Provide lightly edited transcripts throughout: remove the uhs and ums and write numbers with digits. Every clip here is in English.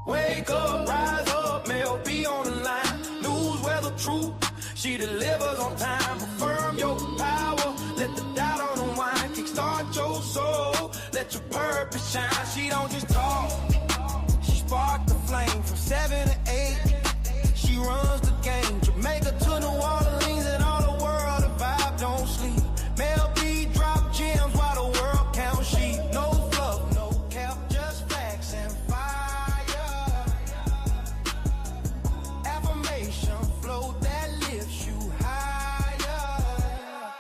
Wake up, rise up, Mell, be on the line. News, weather, truth, she delivers on time. Affirm your power, let the doubt unwind. Kickstart your soul, let your purpose shine. She don't just talk, she sparked the flame from 7 to 8. She runs the game, Jamaica to New Orleans and all the world. The vibe don't sleep. Mell B drop gems while the world counts sheep. No fluff, no cap, just facts and fire. Affirmation flow that lifts you higher.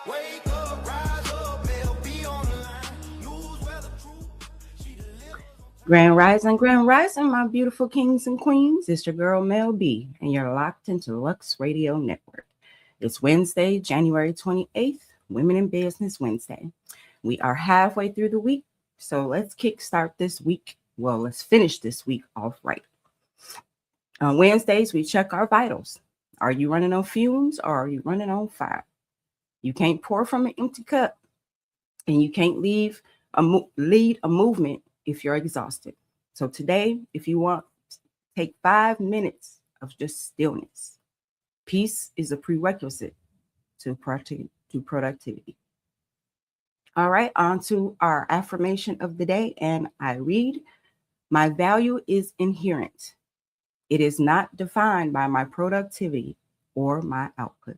Wake up, rise up, Mell B on the line. News, weather, truth. She delivers. Grand Rising, my beautiful kings and queens. It's your girl, Mell B, and you're locked into Lux Radio Network. It's Wednesday, January 28th, Women in Business Wednesday. We are halfway through the week, so let's kickstart this week. Well, let's finish this week off right. On Wednesdays, we check our vitals. Are you running on fumes or are you running on fire? You can't pour from an empty cup, and you can't lead a movement if you're exhausted. So today, if you want, take 5 minutes of just stillness. Peace is a prerequisite to productivity. All right, on to our affirmation of the day, and I read, my value is inherent. It is not defined by my productivity or my output.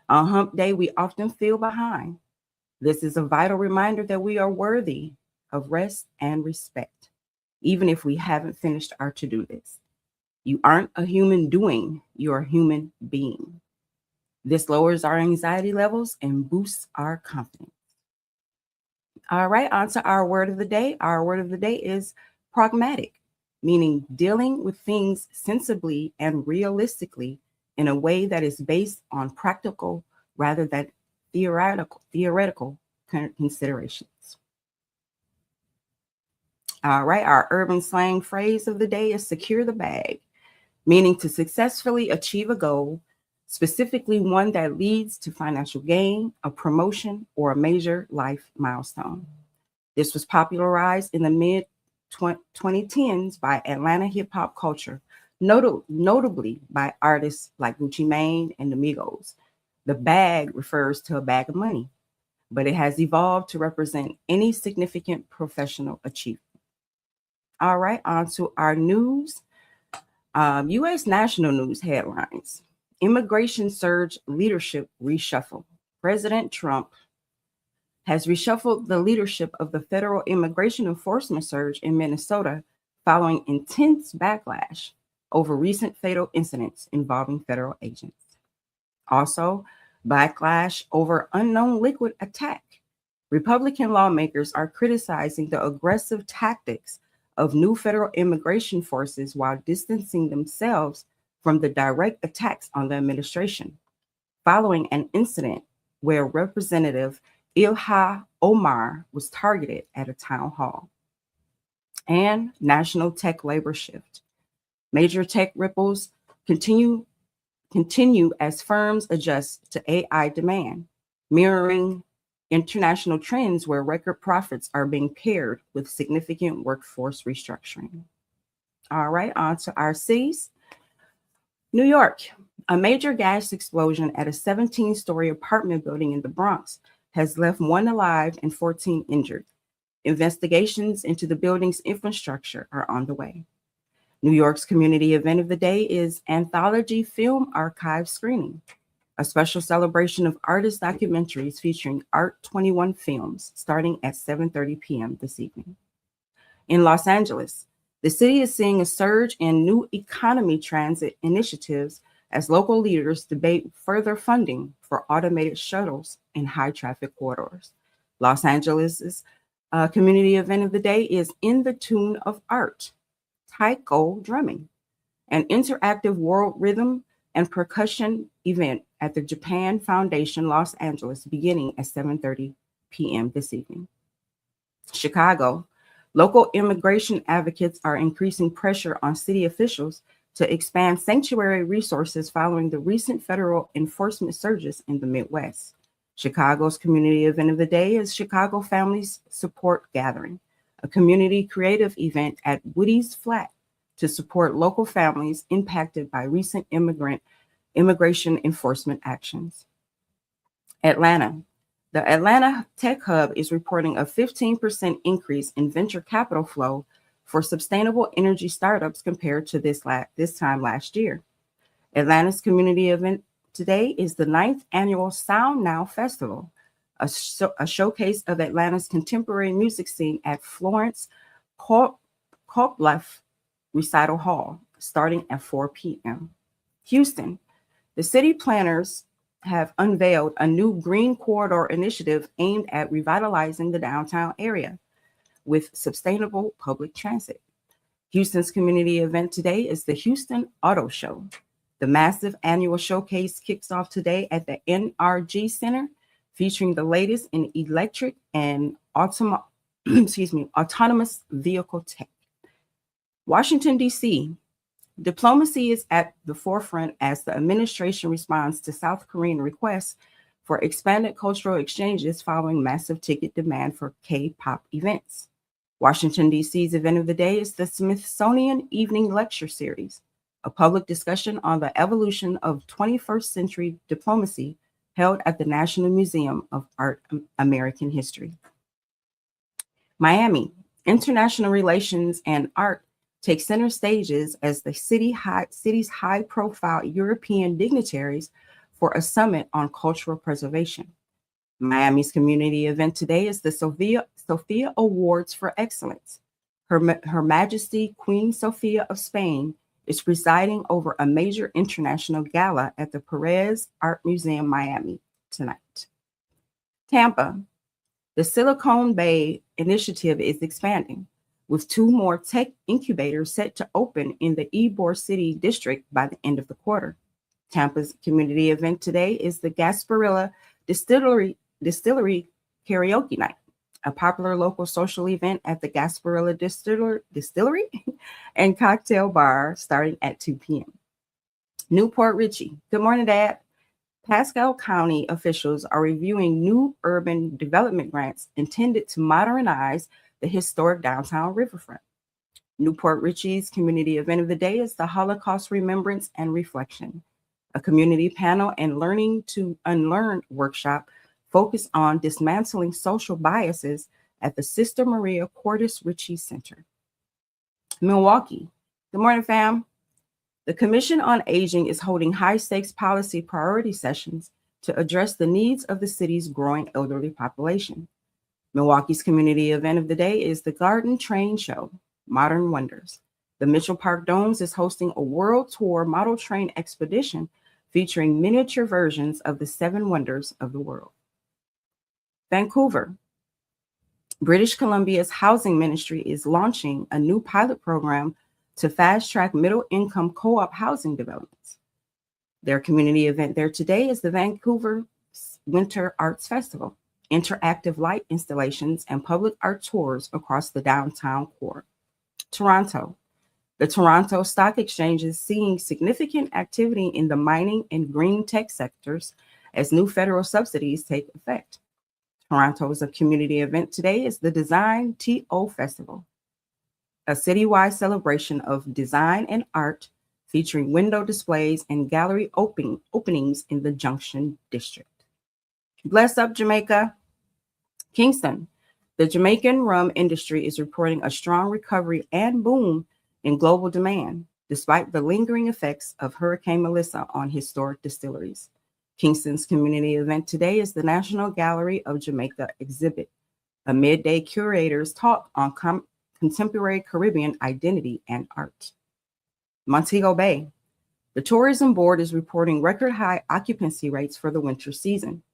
On hump day, we often feel behind. This is a vital reminder that we are worthy of rest and respect, even if we haven't finished our to-do list. You aren't a human doing, you're a human being. This lowers our anxiety levels and boosts our confidence. All right, on to our word of the day. Our word of the day is pragmatic, meaning dealing with things sensibly and realistically in a way that is based on practical rather than theoretical considerations. All right, our urban slang phrase of the day is secure the bag, meaning to successfully achieve a goal, specifically one that leads to financial gain, a promotion, or a major life milestone. This was popularized in the mid-2010s by Atlanta hip-hop culture, notably by artists like Gucci Mane and the Migos. The bag refers to a bag of money, but it has evolved to represent any significant professional achievement. All right, on to our news. U.S. national news headlines. Immigration surge leadership reshuffle. President Trump has reshuffled the leadership of the federal immigration enforcement surge in Minnesota following intense backlash over recent fatal incidents involving federal agents. Also, backlash over unknown liquid attack. Republican lawmakers are criticizing the aggressive tactics of new federal immigration forces while distancing themselves from the direct attacks on the administration, following an incident where Representative Ilha Omar was targeted at a town hall. And national tech labor shift. Major tech ripples continue as firms adjust to AI demand, mirroring international trends where record profits are being paired with significant workforce restructuring. All right, on to our cities. New York, a major gas explosion at a 17-story apartment building in the Bronx has left 1 alive and 14 injured. Investigations into the building's infrastructure are underway. New York's community event of the day is Anthology Film Archive Screening, a special celebration of artist documentaries featuring Art 21 films starting at 7:30 p.m. this evening. In Los Angeles, the city is seeing a surge in new economy transit initiatives as local leaders debate further funding for automated shuttles in high traffic corridors. Los Angeles's community event of the day is In the Tune of Art, taiko drumming, an interactive world rhythm and percussion event at the Japan Foundation, Los Angeles, beginning at 7:30 p.m. this evening. Chicago, local immigration advocates are increasing pressure on city officials to expand sanctuary resources following the recent federal enforcement surges in the Midwest. Chicago's community event of the day is Chicago Families Support Gathering, a community creative event at Woody's Flat to support local families impacted by recent immigration enforcement actions. Atlanta. The Atlanta Tech Hub is reporting a 15% increase in venture capital flow for sustainable energy startups compared to this time last year. Atlanta's community event today is the 9th annual Sound Now Festival, a showcase of Atlanta's contemporary music scene at Florence Coltleff Recital Hall, starting at 4 p.m. Houston. The city planners have unveiled a new Green Corridor initiative aimed at revitalizing the downtown area with sustainable public transit. Houston's community event today is the Houston Auto Show. The massive annual showcase kicks off today at the NRG Center, featuring the latest in electric and autonomous vehicle tech. Washington, D.C. Diplomacy is at the forefront as the administration responds to South Korean requests for expanded cultural exchanges following massive ticket demand for K-pop events. Washington, D.C.'s event of the day is the Smithsonian Evening Lecture Series, a public discussion on the evolution of 21st century diplomacy held at the National Museum of Art American History. Miami. International relations and art take center stages as the city's high-profile European dignitaries for a summit on cultural preservation. Miami's community event today is the Sophia Awards for Excellence. Her Majesty Queen Sofia of Spain is presiding over a major international gala at the Perez Art Museum, Miami, tonight. Tampa. The Silicon Bay initiative is expanding, with 2 more tech incubators set to open in the Ybor City district by the end of the quarter. Tampa's community event today is the Gasparilla Distillery Karaoke Night, a popular local social event at the Gasparilla Distillery and Cocktail Bar starting at 2 p.m. Newport Richey. Good morning, Dad. Pasco County officials are reviewing new urban development grants intended to modernize the historic downtown riverfront. Newport Richey's community event of the day is the Holocaust Remembrance and Reflection, a community panel and Learning to Unlearn workshop focused on dismantling social biases at the Sister Maria Cordis Ritchie Center. Milwaukee. Good morning, fam. The Commission on Aging is holding high-stakes policy priority sessions to address the needs of the city's growing elderly population. Milwaukee's community event of the day is the Garden Train Show, Modern Wonders. The Mitchell Park Domes is hosting a world tour model train expedition featuring miniature versions of the 7 wonders of the world. Vancouver. British Columbia's housing ministry is launching a new pilot program to fast-track middle-income co-op housing developments. Their community event there today is the Vancouver Winter Arts Festival, interactive light installations, and public art tours across the downtown core. Toronto. The Toronto Stock Exchange is seeing significant activity in the mining and green tech sectors as new federal subsidies take effect. Toronto's community event today is the Design TO Festival, a citywide celebration of design and art featuring window displays and gallery openings in the Junction District. Bless up, Jamaica. Kingston. The Jamaican rum industry is reporting a strong recovery and boom in global demand, despite the lingering effects of Hurricane Melissa on historic distilleries. Kingston's community event today is the National Gallery of Jamaica exhibit, a midday curator's talk on contemporary Caribbean identity and art. Montego Bay. The Tourism Board is reporting record high occupancy rates for the winter season,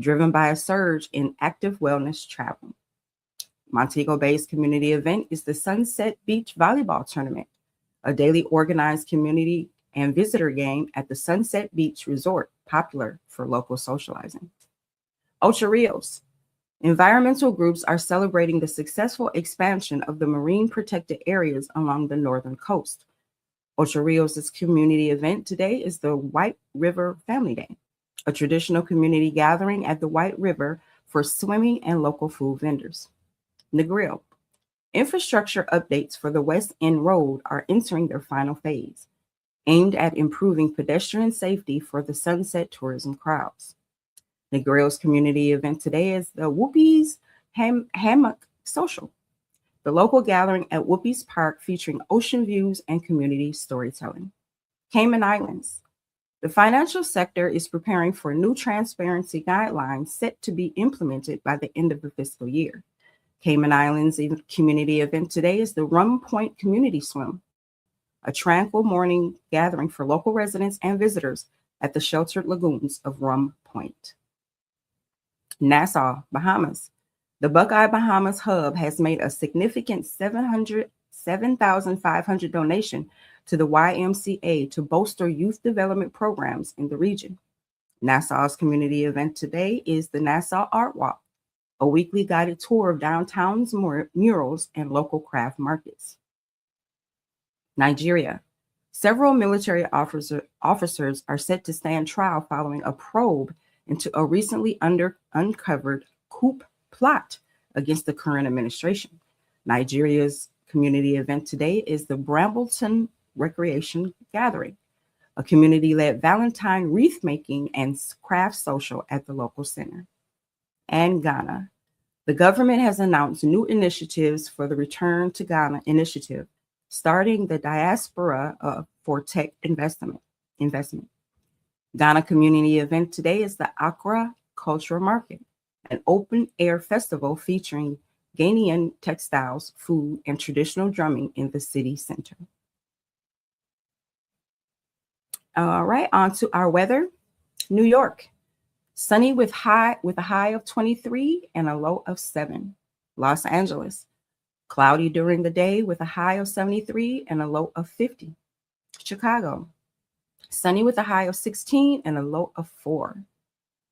driven by a surge in active wellness travel. Montego Bay's community event is the Sunset Beach Volleyball Tournament, a daily organized community and visitor game at the Sunset Beach Resort, popular for local socializing. Ocho Rios. Environmental groups are celebrating the successful expansion of the marine protected areas along the northern coast. Ocho Rios' community event today is the White River Family Day, a traditional community gathering at the White River for swimming and local food vendors. Negril. Infrastructure updates for the West End Road are entering their final phase, aimed at improving pedestrian safety for the sunset tourism crowds. Negril's community event today is the Whoopies Hammock Social, the local gathering at Whoopies Park featuring ocean views and community storytelling. Cayman Islands. The financial sector is preparing for new transparency guidelines set to be implemented by the end of the fiscal year. Cayman Islands community event today is the Rum Point Community Swim, a tranquil morning gathering for local residents and visitors at the sheltered lagoons of Rum Point. Nassau, Bahamas. The Buckeye Bahamas Hub has made a significant $7,500 donation to the YMCA to bolster youth development programs in the region. Nassau's community event today is the Nassau Art Walk, a weekly guided tour of downtown's murals and local craft markets. Nigeria. Several military officers are set to stand trial following a probe into a recently uncovered coup plot against the current administration. Nigeria's community event today is the Brambleton Recreation Gathering, a community-led Valentine wreath-making and craft social at the local center. And Ghana. The government has announced new initiatives for the Return to Ghana initiative, starting the diaspora for tech investment. Ghana community event today is the Accra Cultural Market, an open-air festival featuring Ghanaian textiles, food, and traditional drumming in the city center. All right, on to our weather. New York, sunny with a high of 23 and a low of 7. Los Angeles, cloudy during the day with a high of 73 and a low of 50. Chicago, sunny with a high of 16 and a low of 4.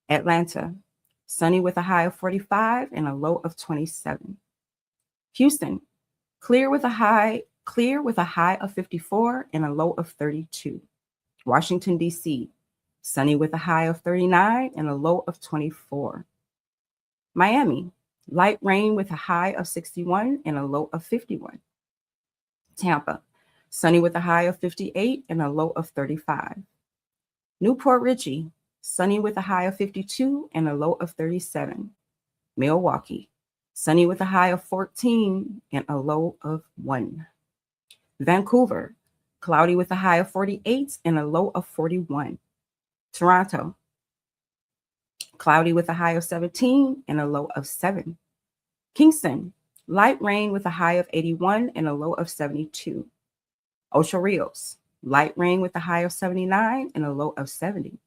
Atlanta, sunny with a high of 45 and a low of 27. Houston, clear with a high of 54 and a low of 32. Washington, D.C., sunny with a high of 39 and a low of 24. Miami, light rain with a high of 61 and a low of 51. Tampa, sunny with a high of 58 and a low of 35. Newport Richey, sunny with a high of 52 and a low of 37. Milwaukee, sunny with a high of 14 and a low of 1. Vancouver, cloudy with a high of 48 and a low of 41. Toronto, cloudy with a high of 17 and a low of 7. Kingston, light rain with a high of 81 and a low of 72. Ocho Rios, light rain with a high of 79 and a low of 70.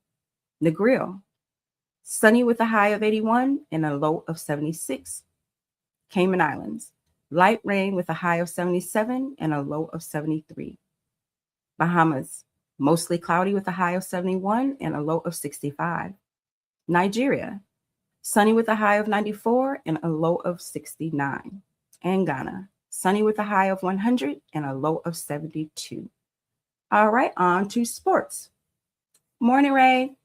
Negril, sunny with a high of 81 and a low of 76. Cayman Islands, light rain with a high of 77 and a low of 73. Bahamas, mostly cloudy with a high of 71 and a low of 65. Nigeria, sunny with a high of 94 and a low of 69. And Ghana, sunny with a high of 100 and a low of 72. All right, on to sports. Morning, Ray.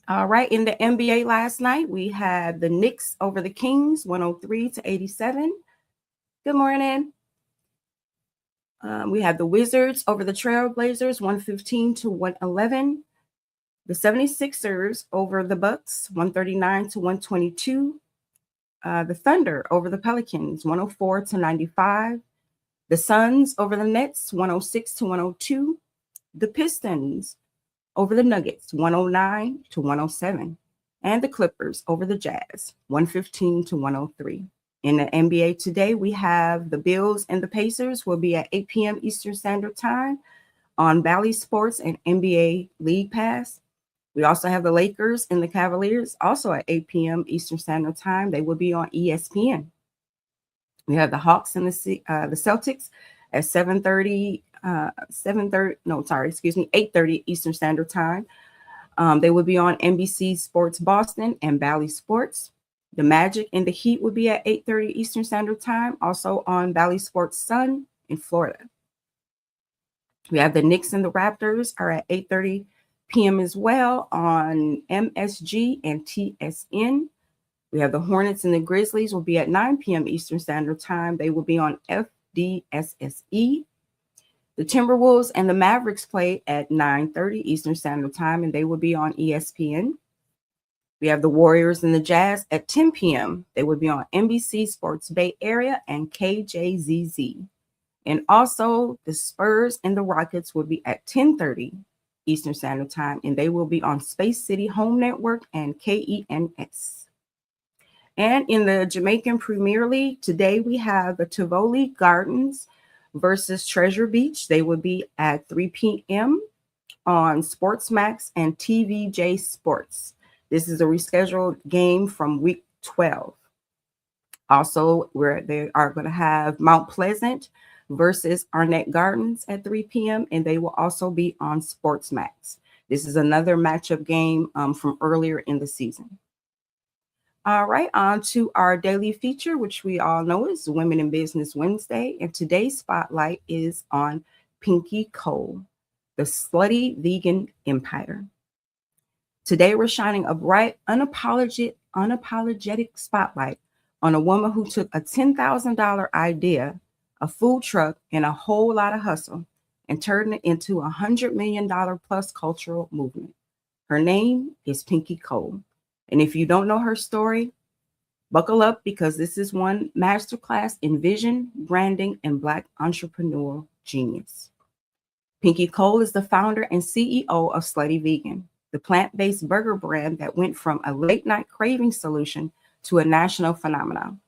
All right, in the NBA last night, we had the Knicks over the Kings, 103-87. Good morning. We had the Wizards over the Trailblazers, 115-111. The 76ers over the Bucks, 139-122. The Thunder over the Pelicans, 104-95. The Suns over the Nets, 106-102. The Pistons over the Nuggets, 109-107. And the Clippers over the Jazz, 115-103. In the NBA today, we have the Bills and the Pacers will be at 8 p.m. Eastern Standard Time on Bally Sports and NBA League Pass. We also have the Lakers and the Cavaliers also at 8 p.m. Eastern Standard Time. They will be on ESPN. We have the Hawks and the Celtics at 8:30 Eastern Standard Time. They will be on NBC Sports Boston and Bally Sports. The Magic and the Heat will be at 8:30 Eastern Standard Time, also on Bally Sports Sun in Florida. We have the Knicks and the Raptors are at 8:30 p.m. as well on MSG and TSN. We have the Hornets and the Grizzlies will be at 9 p.m. Eastern Standard Time. They will be on FDSSE. The Timberwolves and the Mavericks play at 9:30 Eastern Standard Time, and they will be on ESPN. We have the Warriors and the Jazz at 10 p.m. They will be on NBC Sports Bay Area and KJZZ. And also the Spurs and the Rockets will be at 10:30 Eastern Standard Time, and they will be on Space City Home Network and KENS. And in the Jamaican Premier League, today we have the Tivoli Gardens versus Treasure Beach. They will be at 3 p.m. on Sportsmax and TVJ Sports. This is a rescheduled game from week 12. Also, they are going to have Mount Pleasant versus Arnett Gardens at 3 p.m. and they will also be on Sportsmax. This is another matchup game from earlier in the season. All right, on to our daily feature, which we all know is Women in Business Wednesday. And today's spotlight is on Pinky Cole, the slutty vegan empire. Today, we're shining a bright, unapologetic spotlight on a woman who took a $10,000 idea, a food truck, and a whole lot of hustle, and turned it into a $100 million plus cultural movement. Her name is Pinky Cole. And if you don't know her story, buckle up because this is one masterclass in vision, branding, and Black entrepreneurial genius. Pinky Cole is the founder and CEO of Slutty Vegan, the plant-based burger brand that went from a late-night craving solution to a national phenomenon.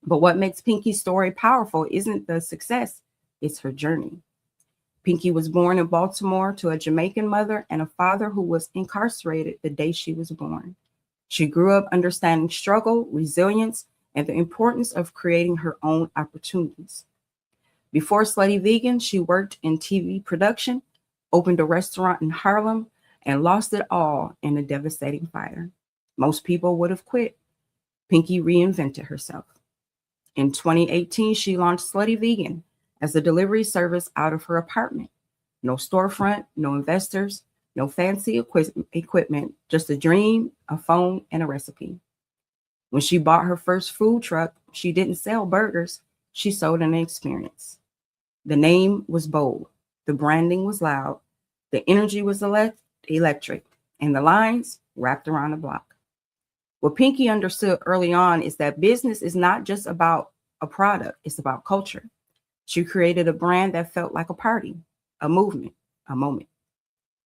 But what makes Pinky's story powerful isn't the success, it's her journey. Pinky was born in Baltimore to a Jamaican mother and a father who was incarcerated the day she was born. She grew up understanding struggle, resilience, and the importance of creating her own opportunities. Before Slutty Vegan, she worked in TV production, opened a restaurant in Harlem, and lost it all in a devastating fire. Most people would have quit. Pinky reinvented herself. In 2018, she launched Slutty Vegan as a delivery service out of her apartment. No storefront, no investors, no fancy equipment, just a dream, a phone, and a recipe. When she bought her first food truck, she didn't sell burgers, she sold an experience. The name was bold, the branding was loud, the energy was electric, and the lines wrapped around the block. What Pinky understood early on is that business is not just about a product, it's about culture. She created a brand that felt like a party, a movement, a moment.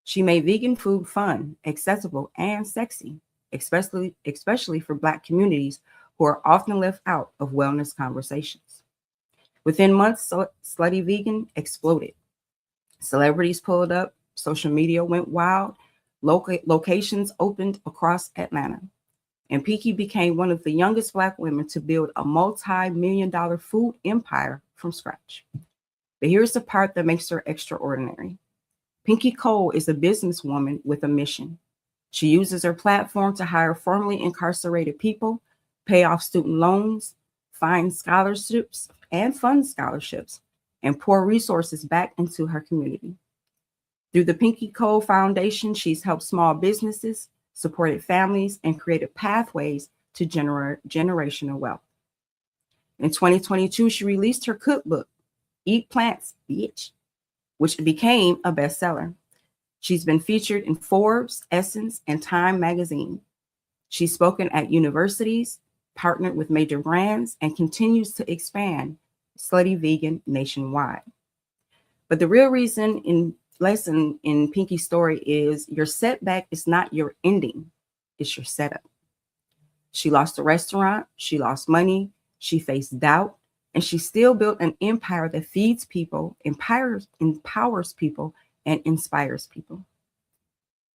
She made vegan food fun, accessible, and sexy, especially for Black communities who are often left out of wellness conversations. Within months, Slutty Vegan exploded. Celebrities pulled up, social media went wild, locations opened across Atlanta. And Pinky became one of the youngest Black women to build a multi-million-dollar food empire from scratch. But here's the part that makes her extraordinary. Pinky Cole is a businesswoman with a mission. She uses her platform to hire formerly incarcerated people, pay off student loans, find scholarships and fund scholarships, and pour resources back into her community. Through the Pinky Cole Foundation, she's helped small businesses, supported families, and created pathways to generational wealth. In 2022, she released her cookbook, Eat Plants, Bitch, which became a bestseller. She's been featured in Forbes, Essence, and Time magazine. She's spoken at universities, partnered with major brands, and continues to expand Slutty Vegan nationwide. But the real lesson in Pinky's story is your setback is not your ending, it's your setup. She lost a restaurant, she lost money, she faced doubt, and she still built an empire that feeds people, empowers people, and inspires people.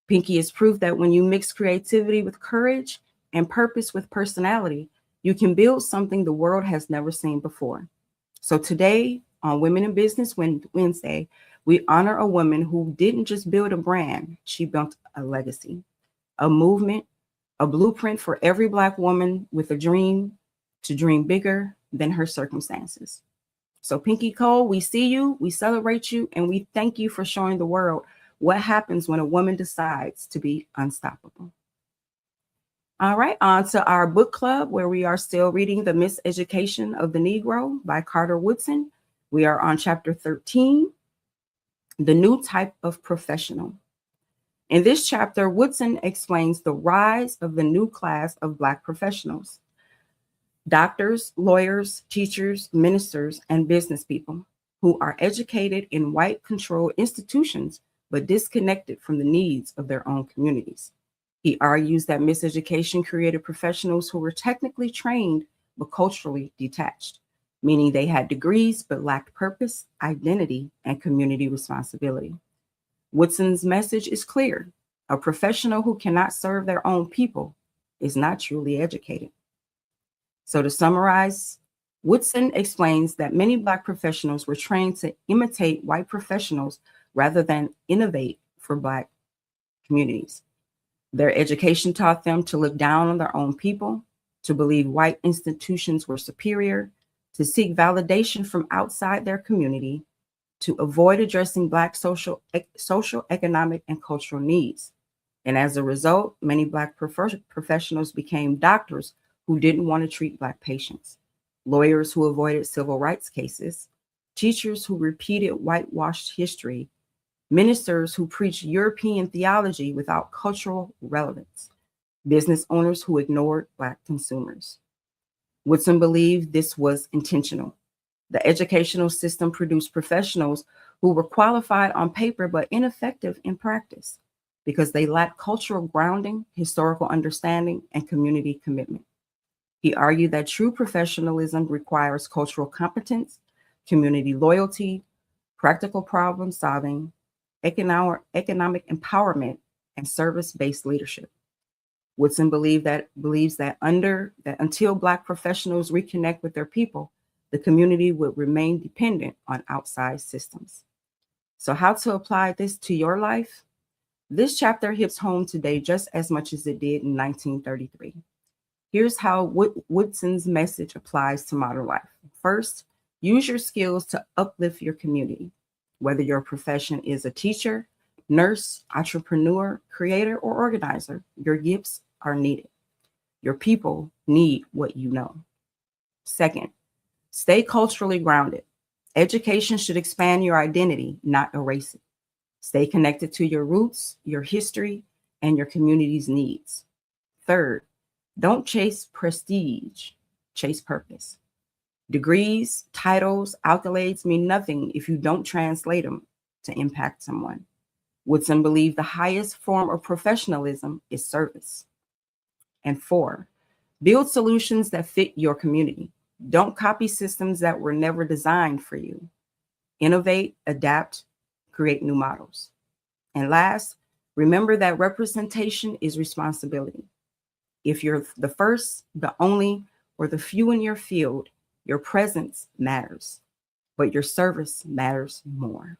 Pinky is proof that when you mix creativity with courage and purpose with personality, you can build something the world has never seen before. So today on Women in Business Wednesday, we honor a woman who didn't just build a brand, she built a legacy, a movement, a blueprint for every Black woman with a dream to dream bigger than her circumstances. So, Pinky Cole, we see you, we celebrate you, and we thank you for showing the world what happens when a woman decides to be unstoppable. All right, on to our book club where we are still reading The Miseducation of the Negro by Carter Woodson. We are on chapter 13, The New Type of Professional. In this chapter, Woodson explains the rise of the new class of Black professionals: doctors, lawyers, teachers, ministers, and business people who are educated in white controlled institutions but disconnected from the needs of their own communities. He argues that miseducation created professionals who were technically trained but culturally detached, meaning they had degrees but lacked purpose, identity, and community responsibility. Woodson's message is clear: a professional who cannot serve their own people is not truly educated. So, to summarize, Woodson explains that many Black professionals were trained to imitate white professionals rather than innovate for Black communities. Their education taught them to look down on their own people, to believe white institutions were superior, to seek validation from outside their community, to avoid addressing Black social, economic, and cultural needs. And as a result, many Black professionals became doctors who didn't want to treat Black patients, lawyers who avoided civil rights cases, teachers who repeated whitewashed history, ministers who preached European theology without cultural relevance, business owners who ignored Black consumers. Woodson believed this was intentional. The educational system produced professionals who were qualified on paper but ineffective in practice because they lacked cultural grounding, historical understanding, and community commitment. He argued that true professionalism requires cultural competence, community loyalty, practical problem solving, economic empowerment, and service-based leadership. Woodson believes that until Black professionals reconnect with their people, the community would remain dependent on outside systems. So, how to apply this to your life? This chapter hits home today just as much as it did in 1933. Here's how Woodson's message applies to modern life. First, use your skills to uplift your community. Whether your profession is a teacher, nurse, entrepreneur, creator, or organizer, your gifts are needed. Your people need what you know. Second, stay culturally grounded. Education should expand your identity, not erase it. Stay connected to your roots, your history, and your community's needs. Third, don't chase prestige, chase purpose. Degrees, titles, accolades mean nothing if you don't translate them to impact someone. Woodson believed the highest form of professionalism is service. And four, build solutions that fit your community. Don't copy systems that were never designed for you. Innovate, adapt, create new models. And last, remember that representation is responsibility. If you're the first, the only, or the few in your field, your presence matters, but your service matters more.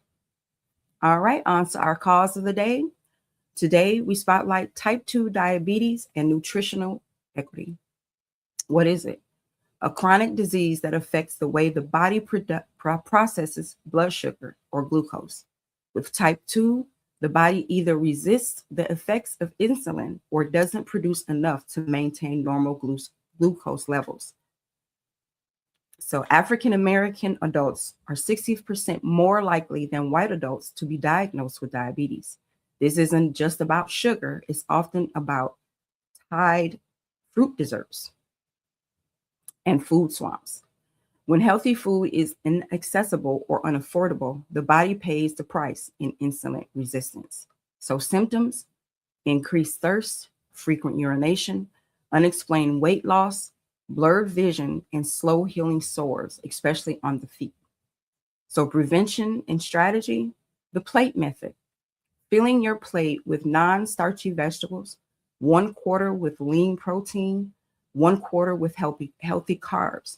All right, on to our cause of the day. Today, we spotlight type 2 diabetes and nutritional equity. What is it? A chronic disease that affects the way the body processes blood sugar or glucose. With type 2, the body either resists the effects of insulin or doesn't produce enough to maintain normal glucose levels. So African American adults are 60% more likely than white adults to be diagnosed with diabetes. This isn't just about sugar, it's often about Tide fruit desserts and food swamps. When healthy food is inaccessible or unaffordable, the body pays the price in insulin resistance. So symptoms: increased thirst, frequent urination, unexplained weight loss, blurred vision, and slow healing sores, especially on the feet. So prevention and strategy: the plate method. Filling your plate with non-starchy vegetables, 1/4 with lean protein, 1/4 with healthy carbs.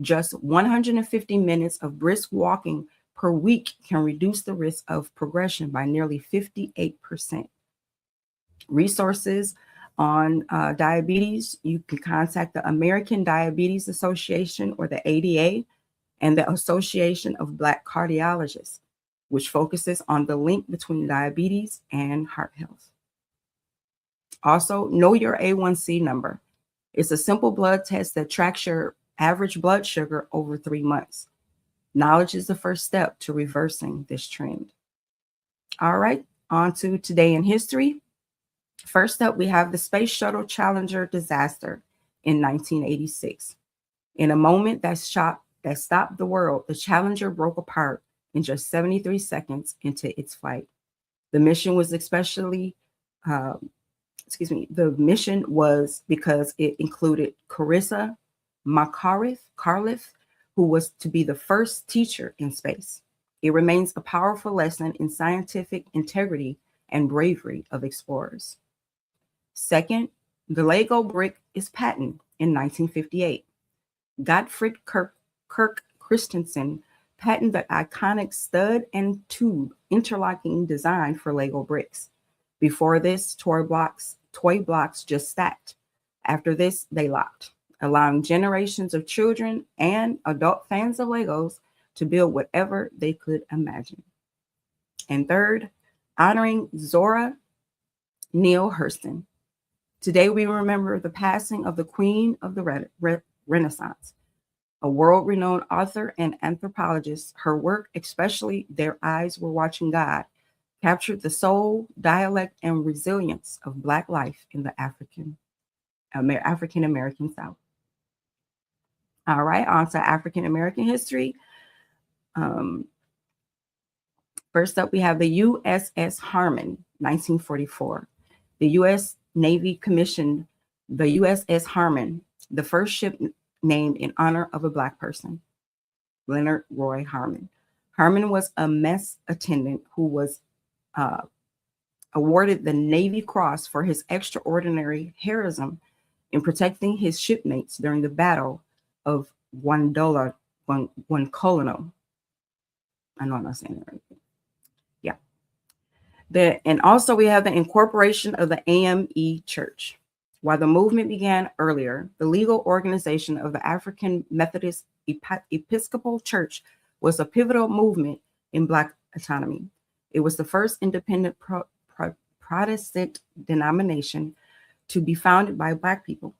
Just 150 minutes of brisk walking per week can reduce the risk of progression by nearly 58%. Resources on diabetes: you can contact the American Diabetes Association or the ADA and the Association of Black Cardiologists, which focuses on the link between diabetes and heart health. Also, know your A1C number. It's a simple blood test that tracks your average blood sugar over 3 months. Knowledge is the first step to reversing this trend. All right, on to today in history. First up, we have the Space Shuttle Challenger disaster in 1986. In a moment that stopped the world, the Challenger broke apart in just 73 seconds into its flight. The mission was the mission was because it included Carissa McAuliffe, who was to be the first teacher in space. It remains a powerful lesson in scientific integrity and bravery of explorers. Second, the Lego brick is patented in 1958. Gottfried Kirk Christensen patented the iconic stud and tube interlocking design for Lego bricks. Before this, toy blocks just stacked. After this, they locked, allowing generations of children and adult fans of Legos to build whatever they could imagine. And third, honoring Zora Neale Hurston. Today, we remember the passing of the Queen of the Renaissance, a world-renowned author and anthropologist. Her work, especially Their Eyes Were Watching God, captured the soul, dialect, and resilience of Black life in the African-American South. All right, on to African-American history. First up, we have the USS Harmon, 1944. The U.S. Navy commissioned the USS Harmon, the first ship named in honor of a Black person, Leonard Roy Harmon. Harmon was a mess attendant who was awarded the Navy Cross for his extraordinary heroism in protecting his shipmates during the Battle of Guadalcanal. I know I'm not saying that right. Yeah. And also we have the incorporation of the AME Church. While the movement began earlier, the legal organization of the African Methodist Episcopal Church was a pivotal movement in Black autonomy. It was the first independent Protestant denomination to be founded by Black people,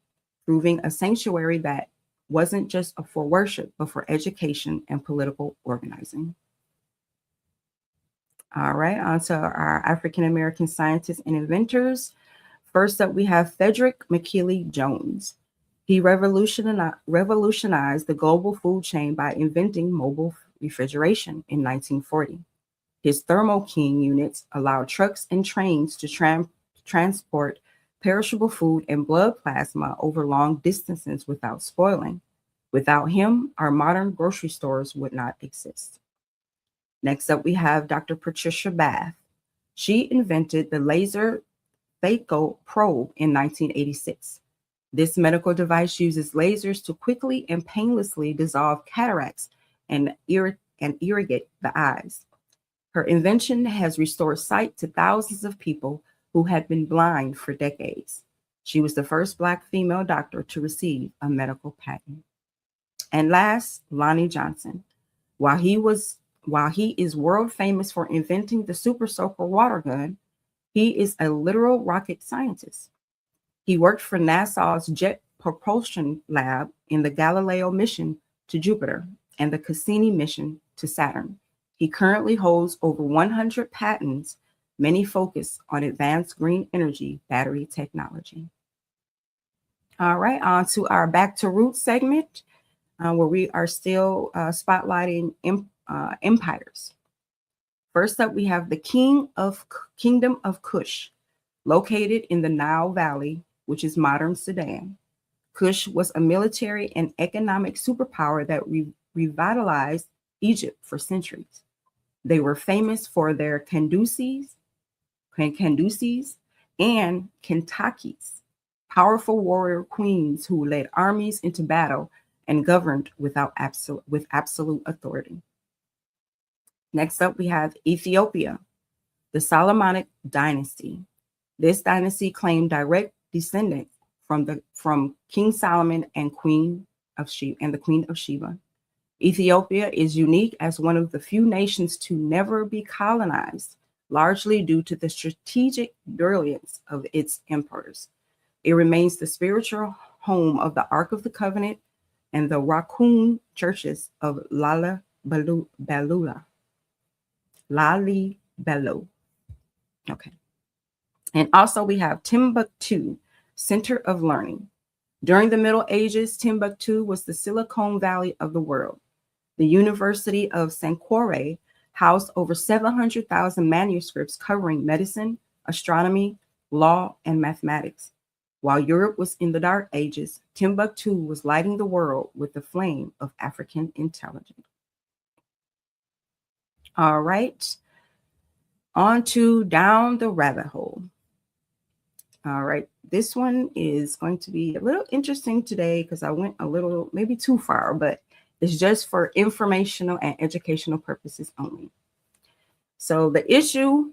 proving a sanctuary that wasn't just for worship, but for education and political organizing. All right, on to our African-American scientists and inventors. First up, we have Frederick McKinley Jones. He revolutionized the global food chain by inventing mobile refrigeration in 1940. His Thermo King units allowed trucks and trains to transport perishable food and blood plasma over long distances without spoiling. Without him, our modern grocery stores would not exist. Next up, we have Dr. Patricia Bath. She invented the laser phaco probe in 1986. This medical device uses lasers to quickly and painlessly dissolve cataracts and irrigate the eyes. Her invention has restored sight to thousands of people who had been blind for decades. She was the first Black female doctor to receive a medical patent. And last, Lonnie Johnson. While he is world famous for inventing the Super Soaker water gun, he is a literal rocket scientist. He worked for NASA's Jet Propulsion Lab in the Galileo mission to Jupiter and the Cassini mission to Saturn. He currently holds over 100 patents, many focused on advanced green energy battery technology. All right, on to our Back to Roots segment, where we are still spotlighting empires. First up, we have the Kingdom of Kush, located in the Nile Valley, which is modern Sudan. Kush was a military and economic superpower that revitalized Egypt for centuries. They were famous for their Kandusis, and Kentuckys, powerful warrior queens who led armies into battle and governed with absolute authority. Next up, we have Ethiopia, the Solomonic dynasty. This dynasty claimed direct descendants from King Solomon and the Queen of Sheba. Ethiopia is unique as one of the few nations to never be colonized, largely due to the strategic brilliance of its emperors. It remains the spiritual home of the Ark of the Covenant and the Raccoon churches of Lali Bello. Okay. And also we have Timbuktu, Center of Learning. During the Middle Ages, Timbuktu was the Silicon Valley of the world. The University of Sankore housed over 700,000 manuscripts covering medicine, astronomy, law, and mathematics. While Europe was in the Dark Ages, Timbuktu was lighting the world with the flame of African intelligence. All right, on to Down the Rabbit Hole. All right, this one is going to be a little interesting today because I went a little, maybe too far, but it's just for informational and educational purposes only. So the issue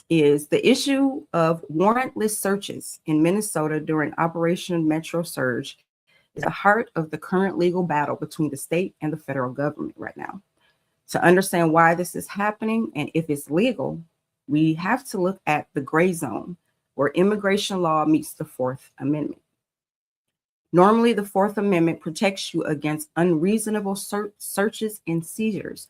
is the issue of warrantless searches in Minnesota during Operation Metro Surge is the heart of the current legal battle between the state and the federal government right now. To understand why this is happening and if it's legal, we have to look at the gray zone where immigration law meets the Fourth Amendment. Normally, the Fourth Amendment protects you against unreasonable searches and seizures.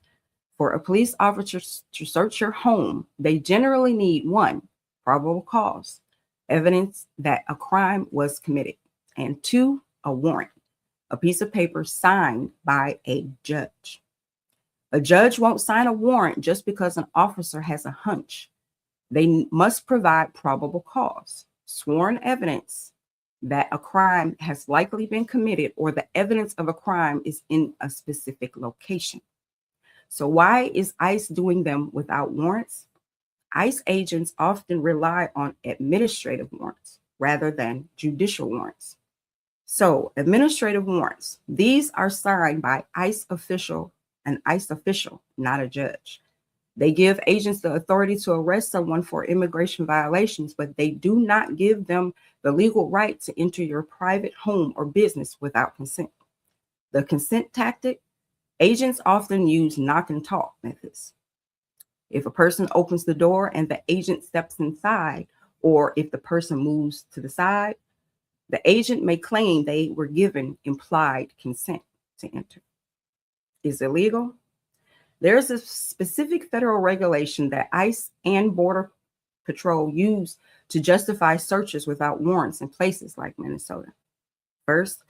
For a police officer to search your home, they generally need one, probable cause, evidence that a crime was committed, and two, a warrant, a piece of paper signed by a judge. A judge won't sign a warrant just because an officer has a hunch. They must provide probable cause, sworn evidence that a crime has likely been committed or the evidence of a crime is in a specific location. So why is ICE doing them without warrants? ICE agents often rely on administrative warrants rather than judicial warrants. So administrative warrants, these are signed by an ICE official, not a judge. They give agents the authority to arrest someone for immigration violations, but they do not give them the legal right to enter your private home or business without consent. The consent tactic, agents often use knock and talk methods. If a person opens the door and the agent steps inside, or if the person moves to the side, the agent may claim they were given implied consent to enter. Is it legal? There's a specific federal regulation that ICE and Border Patrol use to justify searches without warrants in places like Minnesota. First,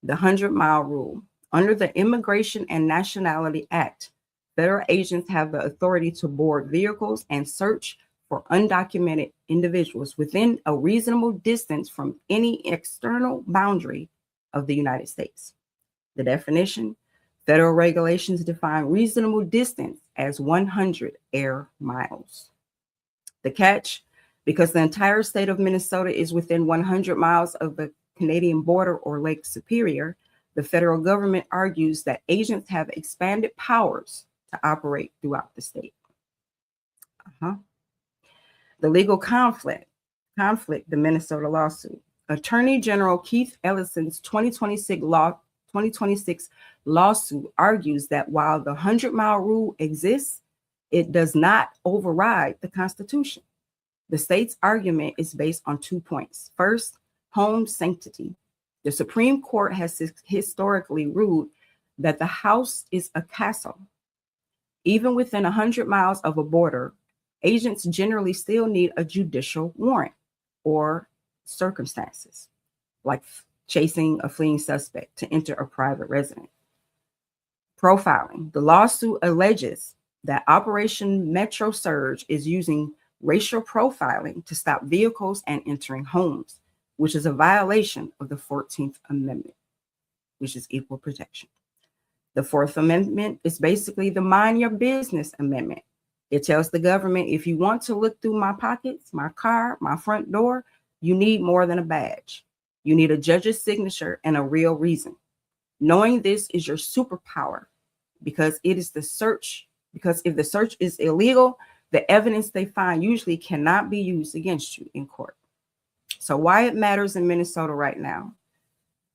the 100-mile rule. Under the Immigration and Nationality Act, federal agents have the authority to board vehicles and search for undocumented individuals within a reasonable distance from any external boundary of the United States. The definition, federal regulations define reasonable distance as 100 air miles. The catch, because the entire state of Minnesota is within 100 miles of the Canadian border or Lake Superior, the federal government argues that agents have expanded powers to operate throughout the state. The legal conflict, the Minnesota lawsuit. Attorney General Keith Ellison's 2026 lawsuit argues that while the 100-mile rule exists, it does not override the Constitution. The state's argument is based on 2 points. First, home sanctity. The Supreme Court has historically ruled that the house is a castle. Even within 100 miles of a border, agents generally still need a judicial warrant or circumstances, like chasing a fleeing suspect to enter a private residence. Profiling. The lawsuit alleges that Operation Metro Surge is using racial profiling to stop vehicles and entering homes, which is a violation of the 14th Amendment, which is equal protection. The Fourth Amendment is basically the Mind Your Business Amendment. It tells the government, if you want to look through my pockets, my car, my front door, you need more than a badge. You need a judge's signature and a real reason. Knowing this is your superpower because it is the search. Because if the search is illegal, the evidence they find usually cannot be used against you in court. So why it matters in Minnesota right now.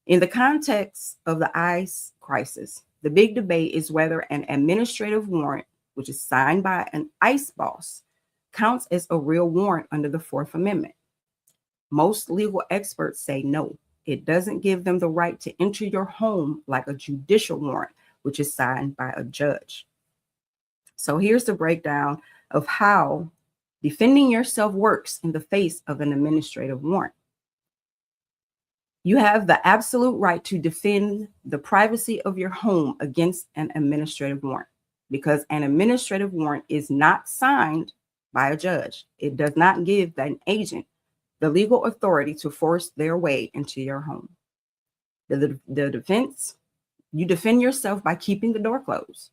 In the context of the ICE crisis, The big debate is whether an administrative warrant, which is signed by an ICE boss, counts as a real warrant under the Fourth Amendment. Most legal experts say no. It doesn't give them the right to enter your home like a judicial warrant, which is signed by a judge. So here's the breakdown of how defending yourself works in the face of an administrative warrant. You have the absolute right to defend the privacy of your home against an administrative warrant because an administrative warrant is not signed by a judge. It does not give an agent the legal authority to force their way into your home. The defense, you defend yourself by keeping the door closed.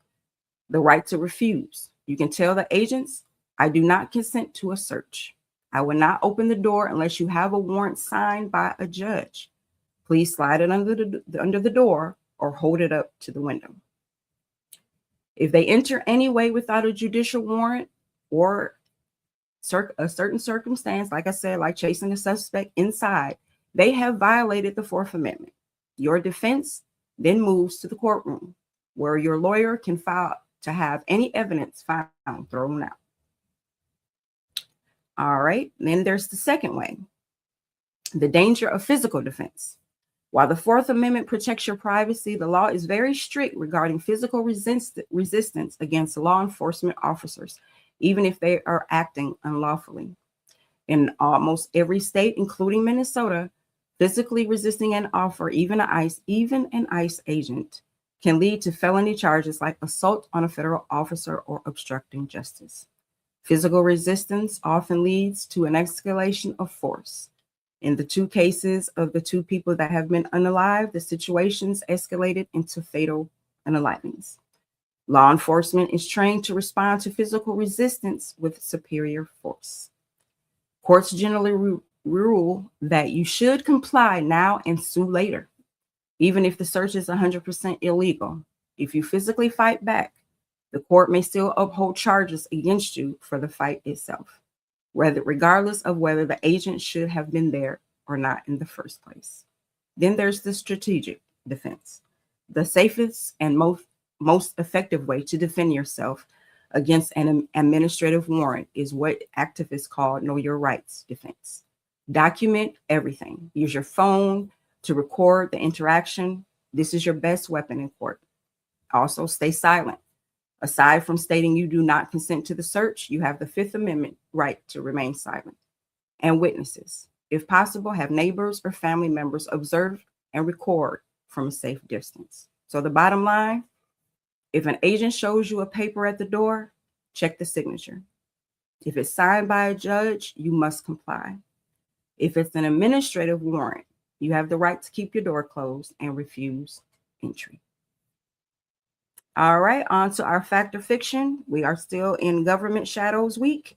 The right to refuse. You can tell the agents, I do not consent to a search. I will not open the door unless you have a warrant signed by a judge. Please slide it under the door or hold it up to the window. If they enter anyway without a judicial warrant or a certain circumstance, like I said, like chasing a suspect inside, they have violated the Fourth Amendment. Your defense then moves to the courtroom where your lawyer can file to have any evidence found thrown out. All right, then there's the second way, the danger of physical defense. While the Fourth Amendment protects your privacy, the law is very strict regarding physical resistance against law enforcement officers, even if they are acting unlawfully. In almost every state, including Minnesota, physically resisting an officer, even an ICE agent, can lead to felony charges like assault on a federal officer or obstructing justice. Physical resistance often leads to an escalation of force. In the two cases of the two people that have been unalived, the situations escalated into fatal unalivings. Law enforcement is trained to respond to physical resistance with superior force. Courts generally rule that you should comply now and sue later, even if the search is 100% illegal. If you physically fight back, the court may still uphold charges against you for the fight itself, regardless of whether the agent should have been there or not in the first place. Then there's the strategic defense. The safest and most effective way to defend yourself against an administrative warrant is what activists call know your rights defense. Document everything. Use your phone to record the interaction. This is your best weapon in court. Also, stay silent. Aside from stating you do not consent to the search, you have the Fifth Amendment right to remain silent. And witnesses, if possible, have neighbors or family members observe and record from a safe distance. So the bottom line, if an agent shows you a paper at the door, check the signature. If it's signed by a judge, you must comply. If it's an administrative warrant, you have the right to keep your door closed and refuse entry. All right, on to our fact or fiction. We are still in Government Shadows Week.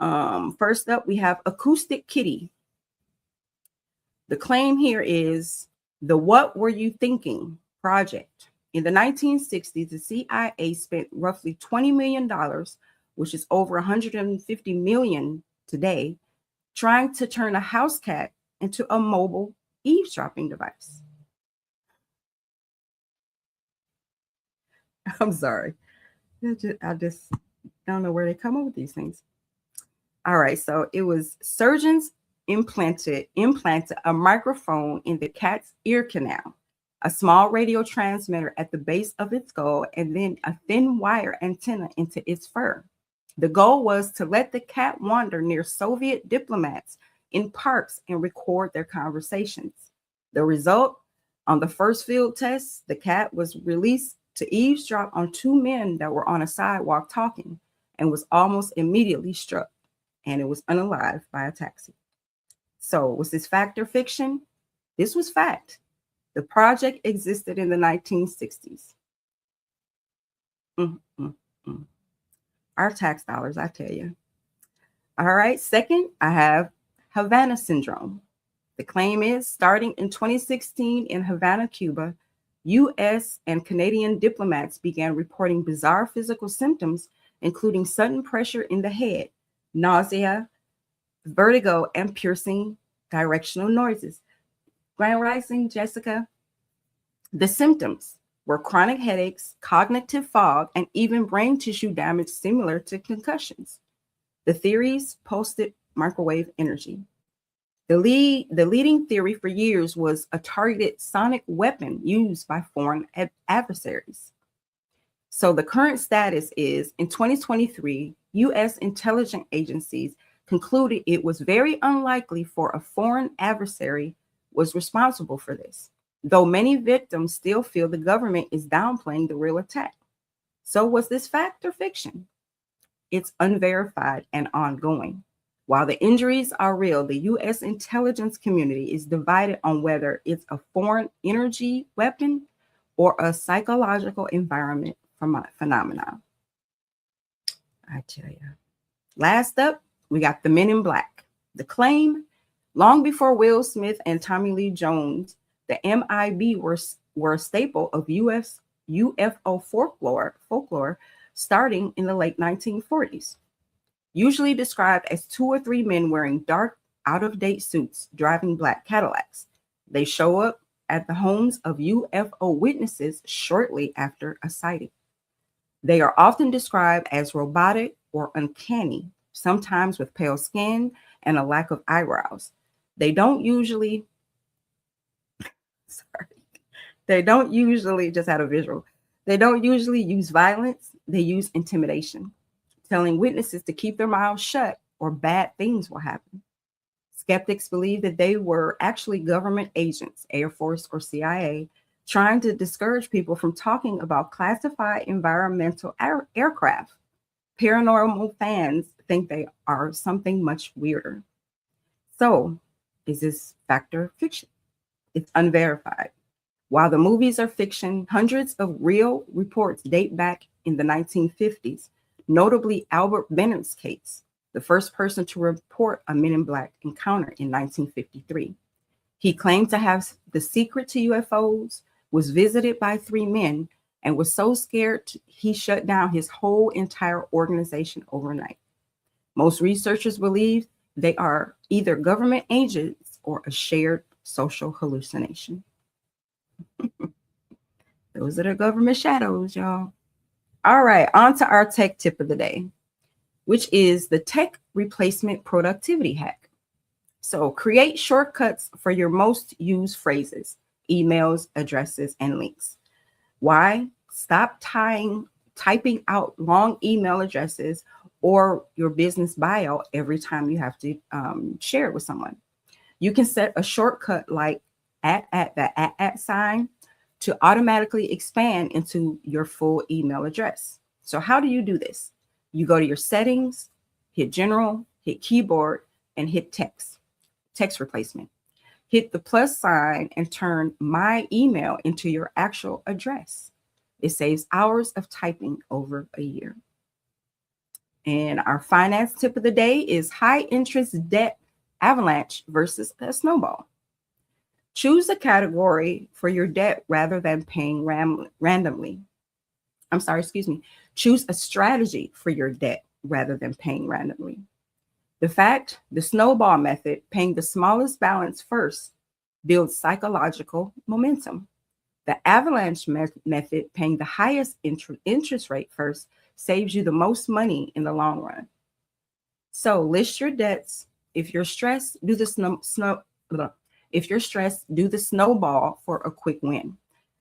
First up, we have Acoustic Kitty. The claim here is the What Were You Thinking project. In the 1960s, the CIA spent roughly $20 million, which is over $150 million today, trying to turn a house cat into a mobile eavesdropping device. I'm sorry. I just don't know where they come up with these things. All right, so it was surgeons implanted a microphone in the cat's ear canal, a small radio transmitter at the base of its skull, and then a thin wire antenna into its fur. The goal was to let the cat wander near Soviet diplomats in parks and record their conversations. The result, on the first field test, the cat was released to eavesdrop on two men that were on a sidewalk talking and was almost immediately struck, and it was unalived by a taxi. So was this fact or fiction? This was fact. The project existed in the 1960s. Our tax dollars, I tell you. All right, second, I have Havana syndrome. The claim is starting in 2016 in Havana, Cuba, U.S. and Canadian diplomats began reporting bizarre physical symptoms, including sudden pressure in the head, nausea, vertigo, and piercing directional noises. Grand Rising, Jessica. The symptoms were chronic headaches, cognitive fog, and even brain tissue damage similar to concussions. The theories posted microwave energy. The leading theory for years was a targeted sonic weapon used by foreign adversaries. So the current status is in 2023, US intelligence agencies concluded it was very unlikely for a foreign adversary was responsible for this, though many victims still feel the government is downplaying the real attack. So was this fact or fiction? It's unverified and ongoing. While the injuries are real, the US intelligence community is divided on whether it's a foreign energy weapon or a psychological environment phenomenon. I tell you. Last up, we got the Men in Black. The claim, long before Will Smith and Tommy Lee Jones, the MIB were a staple of US UFO folklore starting in the late 1940s. Usually described as 2 or 3 men wearing dark, out-of-date suits driving black Cadillacs. They show up at the homes of UFO witnesses shortly after a sighting. They are often described as robotic or uncanny, sometimes with pale skin and a lack of eyebrows. They don't usually, just had a visual. They don't usually use violence, they use intimidation, telling witnesses to keep their mouths shut or bad things will happen. Skeptics believe that they were actually government agents, Air Force or CIA, trying to discourage people from talking about classified environmental aircraft. Paranormal fans think they are something much weirder. So, is this fact or fiction? It's unverified. While the movies are fiction, hundreds of real reports date back in the 1950s, notably Albert Bennett's case, the first person to report a Men in Black encounter in 1953. He claimed to have the secret to UFOs, was visited by 3 men, and was so scared he shut down his whole entire organization overnight. Most researchers believe they are either government agents or a shared social hallucination. Those are the government shadows, y'all. All right, on to our tech tip of the day, which is the tech replacement productivity hack. So create shortcuts for your most used phrases, emails, addresses, and links. Why? Stop typing out long email addresses or your business bio every time you have to share it with someone. You can set a shortcut like @ sign to automatically expand into your full email address. So how do you do this? You go to your settings, hit general, hit keyboard, and hit text replacement. Hit the plus sign and turn my email into your actual address. It saves hours of typing over a year. And our finance tip of the day is high interest debt avalanche versus a snowball. Choose a category for your debt rather than paying randomly. Choose a strategy for your debt rather than paying randomly. The snowball method, paying the smallest balance first, builds psychological momentum. The avalanche method, paying the highest interest rate first, saves you the most money in the long run. So list your debts. If you're stressed, do the snowball for a quick win.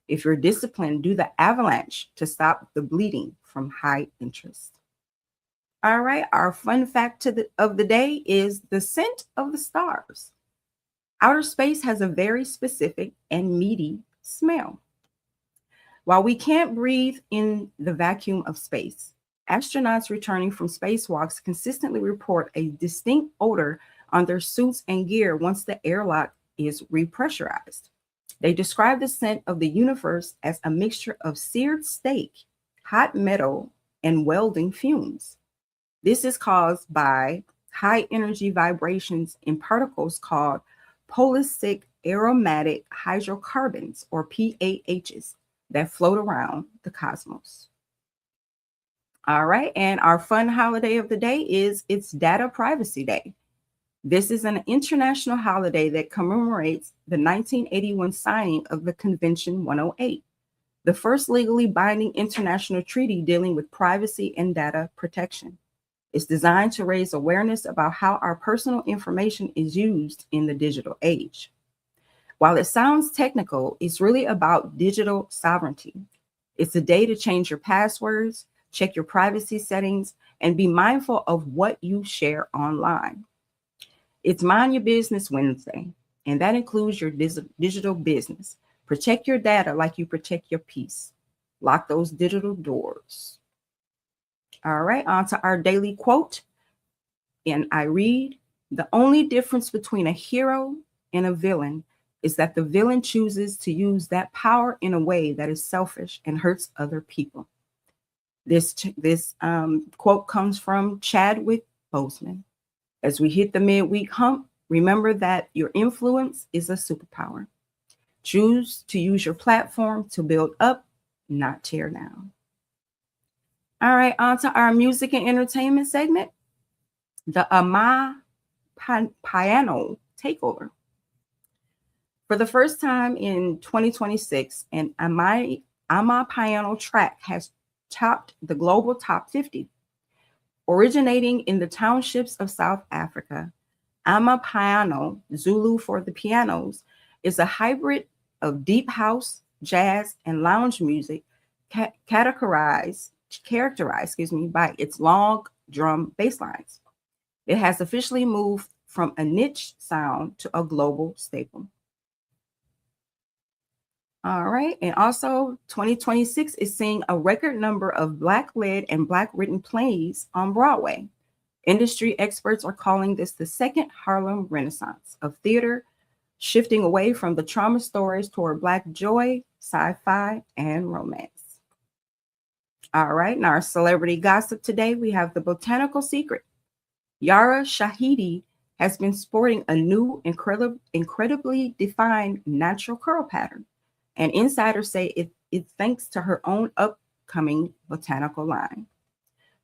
If you're disciplined, do the avalanche to stop the bleeding from high interest. All right, our fun fact of the day is the scent of the stars. Outer space has a very specific and meaty smell. While we can't breathe in the vacuum of space, astronauts returning from spacewalks consistently report a distinct odor on their suits and gear once the airlock is repressurized. They describe the scent of the universe as a mixture of seared steak, hot metal, and welding fumes. This is caused by high energy vibrations in particles called polycyclic aromatic hydrocarbons, or PAHs, that float around the cosmos. All right, and our fun holiday of the day is it's Data Privacy Day. This is an international holiday that commemorates the 1981 signing of the Convention 108. the first legally binding international treaty dealing with privacy and data protection. It's designed to raise awareness about how our personal information is used in the digital age. While it sounds technical, it's really about digital sovereignty. It's a day to change your passwords, check your privacy settings, and be mindful of what you share online. It's Mind Your Business Wednesday, and that includes your digital business. Protect your data like you protect your peace. Lock those digital doors. All right, on to our daily quote. And I read, the only difference between a hero and a villain is that the villain chooses to use that power in a way that is selfish and hurts other people. This quote comes from Chadwick Boseman. As we hit the midweek hump, remember that your influence is a superpower. Choose to use your platform to build up, not tear down. All right, on to our music and entertainment segment, the Piano Takeover. For the first time in 2026, an Piano track has topped the global top 50. Originating in the townships of South Africa, Piano, Zulu for the pianos, is a hybrid of deep house, jazz, and lounge music characterized by its long drum bass lines. It has officially moved from a niche sound to a global staple. All right. And also 2026 is seeing a record number of Black-led and Black-written plays on Broadway. Industry experts are calling this the second Harlem Renaissance of theater, shifting away from the trauma stories toward Black joy, sci-fi, and romance. All right. In our celebrity gossip today, we have the botanical secret. Yara Shahidi has been sporting a new, incredibly defined natural curl pattern. And insiders say it's thanks to her own upcoming botanical line.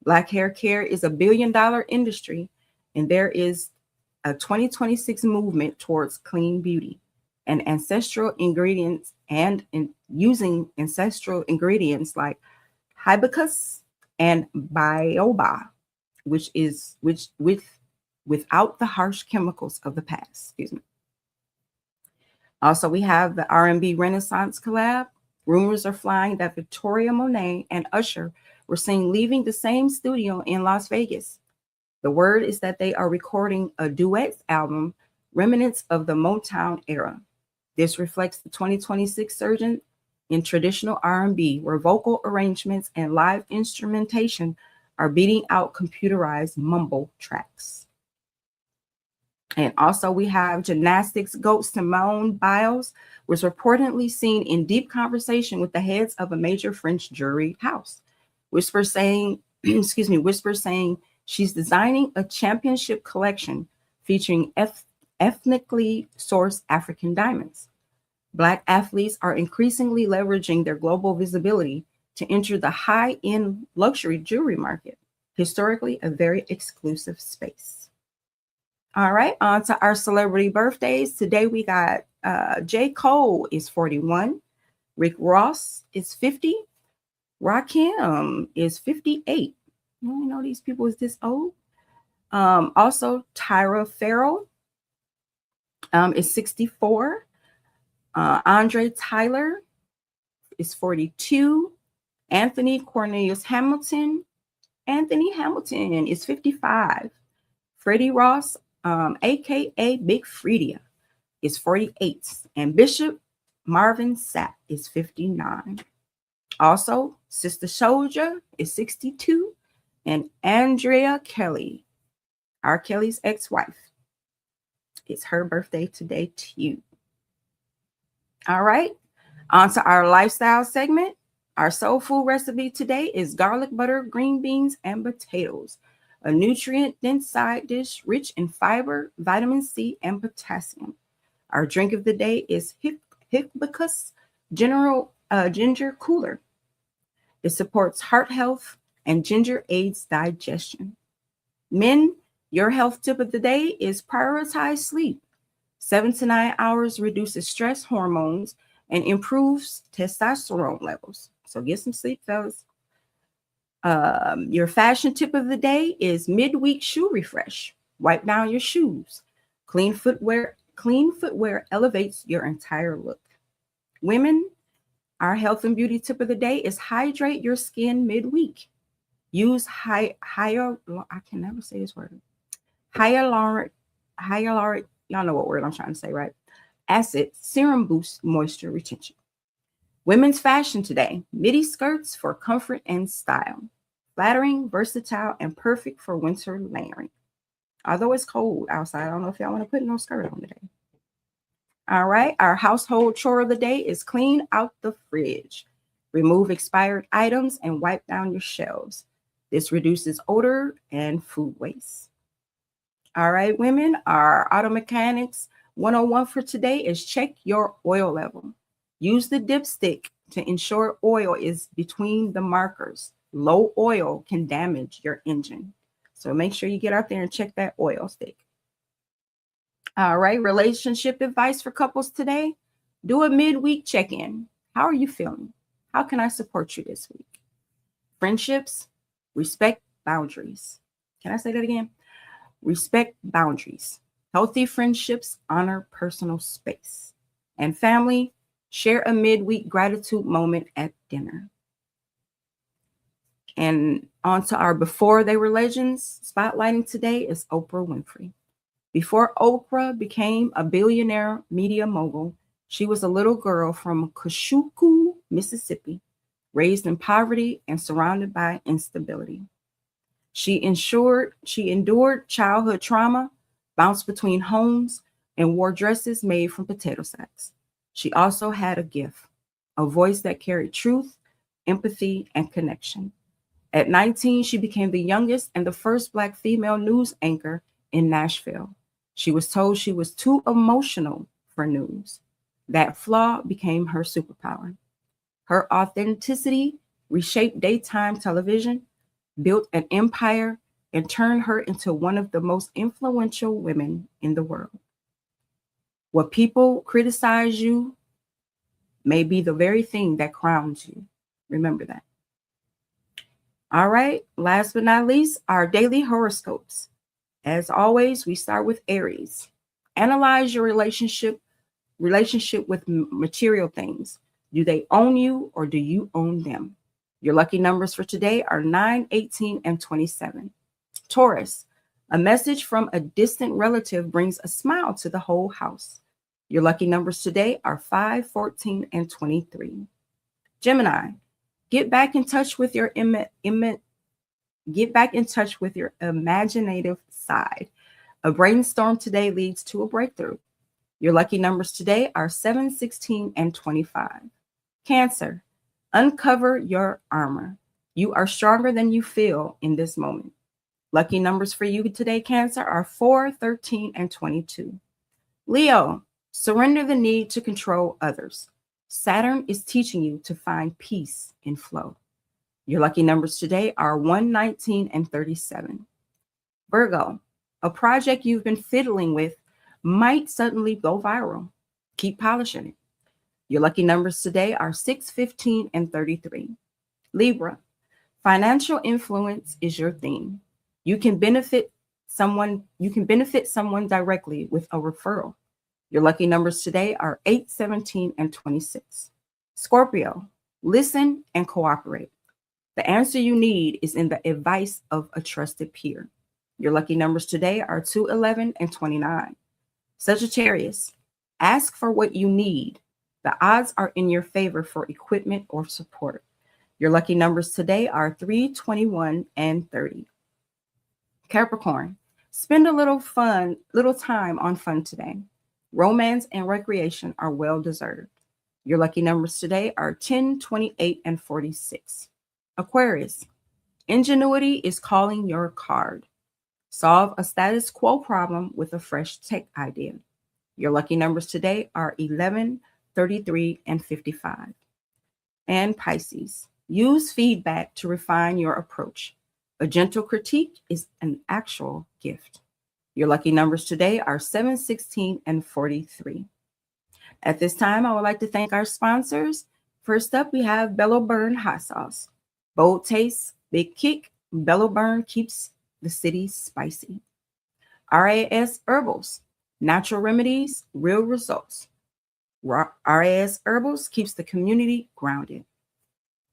Black hair care is a billion-dollar industry, and there is a 2026 movement towards clean beauty and ancestral ingredients using ancestral ingredients like hibiscus and baobab, without the harsh chemicals of the past. Excuse me. Also, we have the R&B Renaissance collab. Rumors are flying that Victoria Monet and Usher were seen leaving the same studio in Las Vegas. The word is that they are recording a duet album, remnants of the Motown era. This reflects the 2026 surge in traditional R&B, where vocal arrangements and live instrumentation are beating out computerized mumble tracks. And also we have gymnastics GOAT Simone Biles was reportedly seen in deep conversation with the heads of a major French jewelry house. Whispers saying she's designing a championship collection featuring ethnically sourced African diamonds. Black athletes are increasingly leveraging their global visibility to enter the high-end luxury jewelry market, historically a very exclusive space. All right, on to our celebrity birthdays. Today we got J. Cole is 41, Rick Ross is 50, Rakim is 58. You don't know these people is this old. Also, Tyra Farrell is 64. Andre Tyler is 42. Anthony Cornelius Hamilton. Anthony Hamilton is 55. Freddie Ross, aka Big Freedia, is 48. And Bishop Marvin Sapp is 59. Also, Sister Soldier is 62. And Andrea Kelly, R. Kelly's ex-wife, it's her birthday today too. All right, on to our lifestyle segment. Our soul food recipe today is garlic butter, green beans, and potatoes, a nutrient-dense side dish rich in fiber, vitamin C, and potassium. Our drink of the day is hibiscus ginger cooler. It supports heart health, and ginger aids digestion. Men, your health tip of the day is prioritize sleep. 7 to 9 hours reduces stress hormones and improves testosterone levels. So get some sleep, fellas. Your fashion tip of the day is midweek shoe refresh. Wipe down your shoes. Clean footwear elevates your entire look. Women, our health and beauty tip of the day is hydrate your skin midweek. Use higher, I can never say this word. Hyaluronic, y'all know what word I'm trying to say, right? Acid serum boosts moisture retention. Women's fashion today, midi skirts for comfort and style. Flattering, versatile, and perfect for winter layering. Although it's cold outside, I don't know if y'all want to put no skirt on today. All right, our household chore of the day is clean out the fridge. Remove expired items and wipe down your shelves. This reduces odor and food waste. All right, women, our auto mechanics 101 for today is check your oil level. Use the dipstick to ensure oil is between the markers. Low oil can damage your engine. So make sure you get out there and check that oil stick. All right, relationship advice for couples today. Do a midweek check-in. How are you feeling? How can I support you this week? Friendships, respect boundaries. Can I say that again? Respect boundaries. Healthy friendships honor personal space. And family, share a midweek gratitude moment at dinner. And on to our Before They Were Legends. Spotlighting today is Oprah Winfrey. Before Oprah became a billionaire media mogul, she was a little girl from Kosciuszko, Mississippi, raised in poverty and surrounded by instability. She endured childhood trauma, bounced between homes, and wore dresses made from potato sacks. She also had a gift, a voice that carried truth, empathy, and connection. At 19, she became the youngest and the first Black female news anchor in Nashville. She was told she was too emotional for news. That flaw became her superpower. Her authenticity reshaped daytime television, built an empire, and turned her into one of the most influential women in the world. What people criticize you may be the very thing that crowns you. Remember that. All right, last but not least, our daily horoscopes. As always, we start with Aries. Analyze your relationship with material things. Do they own you or do you own them? Your lucky numbers for today are 9, 18, and 27. Taurus, a message from a distant relative brings a smile to the whole house. Your lucky numbers today are 5, 14, and 23. Gemini, get back in touch with your imaginative side. A brainstorm today leads to a breakthrough. Your lucky numbers today are 7, 16, and 25. Cancer, uncover your armor. You are stronger than you feel in this moment. Lucky numbers for you today, Cancer, are 4, 13, and 22. Leo, surrender the need to control others. Saturn is teaching you to find peace in flow. Your lucky numbers today are 1, 19, and 37. Virgo, a project you've been fiddling with might suddenly go viral. Keep polishing it. Your lucky numbers today are 6, 15, and 33. Libra, financial influence is your theme. You can benefit someone directly with a referral. Your lucky numbers today are 8, 17, and 26. Scorpio, listen and cooperate. The answer you need is in the advice of a trusted peer. Your lucky numbers today are 2, 11, and 29. Sagittarius, ask for what you need. The odds are in your favor for equipment or support. Your lucky numbers today are 3, 21, and 30. Capricorn, spend a little time on fun today. Romance and recreation are well deserved. Your lucky numbers today are 10, 28, and 46. Aquarius, ingenuity is calling your card. Solve a status quo problem with a fresh tech idea. Your lucky numbers today are 11, 33, and 55. And Pisces, use feedback to refine your approach. A gentle critique is an actual gift. Your lucky numbers today are 7, 16, and 43. At this time, I would like to thank our sponsors. First up, we have Bello Burn Hot Sauce. Bold taste, big kick. Bello Burn keeps the city spicy. RAS Herbals, natural remedies, real results. RAS Herbals keeps the community grounded.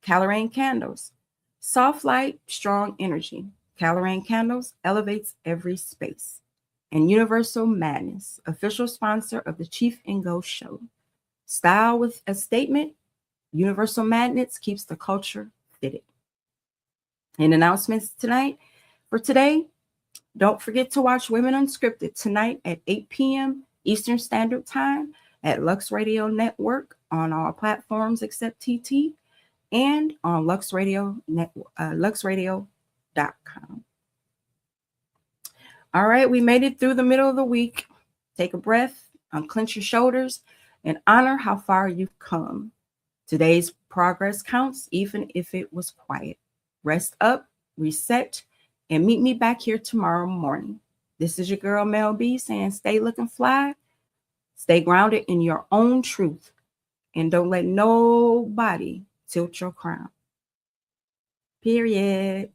Colorane Candles, soft light, strong energy. Colorane Candles elevates every space. And Universal Madness, official sponsor of the Chief and Go show. Style with a statement, Universal Madness keeps the culture fitted. And announcements tonight. For today, don't forget to watch Women Unscripted tonight at 8 p.m. Eastern Standard Time at Lux Radio Network on all platforms except TT and on luxradio.com. All right, we made it through the middle of the week. Take a breath, unclench your shoulders, and honor how far you've come. Today's progress counts, even if it was quiet. Rest up, reset, and meet me back here tomorrow morning. This is your girl, Mel B, saying stay looking fly, stay grounded in your own truth, and don't let nobody tilt your crown. Period.